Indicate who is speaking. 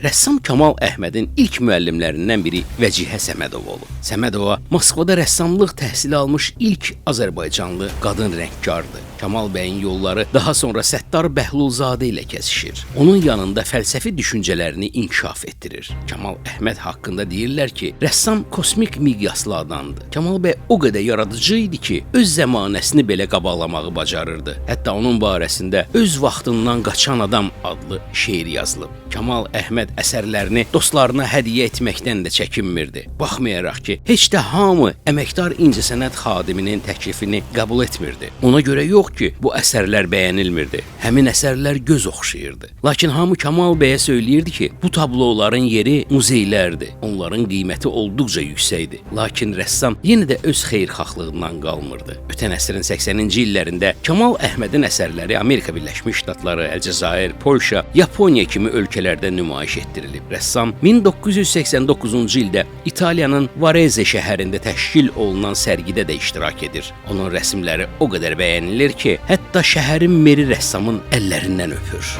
Speaker 1: Rəssam Kamal Əhmədin ilk müəllimlərindən biri Vəcihə Səmədova olub. Səmədova Moskvada rəssamlıq təhsili almış ilk Azərbaycanlı qadın rəngkardır. Kamal bəyin yolları daha sonra Səttar Bəhlulzadə ilə kəsişir. Onun yanında fəlsəfi düşüncələrini inkişaf etdirir. Kamal Əhməd haqqında deyirlər ki, rəssam kosmik miqyaslı adamdır. Kamal bəy o qədər yaradıcı idi ki, öz zəmanəsini belə qabalamağı bacarırdı. Hətta onun barəsində Öz vaxtından qaçan adam adlı şeir yazılıb. Kamal Əhməd əsərlərini dostlarına hədiyyə etməkdən də çəkinmirdi. Baxmayaraq ki, heç də hamı əməkdar incəsənət xadiminin təklifini qəbul etmirdi. Ona görə yox ki, bu əsərlər bəyənilmirdi. Həmin əsərlər göz oxşayırdı. Lakin hamı Kamal bəyə söyləyirdi ki, bu tabloların yeri muzeylərdir. Onların qiyməti olduqca yüksəkdir. Lakin rəssam yenə də öz xeyirxahlığından qalmırdı. Ötən əsrin 80-ci illərində Kamal Əhmədin əsərləri Amerika Birləşmiş Ştatları, Əlcəzair, Polşa, Yaponiya kimi ölkələrdə nümayiş etdirilib. Rəssam 1989-cu ildə İtaliyanın Varese şəhərində təşkil olunan sərgidə də iştirak edir. Onun rəsmləri o qədər bəyənilir ki, hətta şəhərin meri rəssamın əllərindən öpür.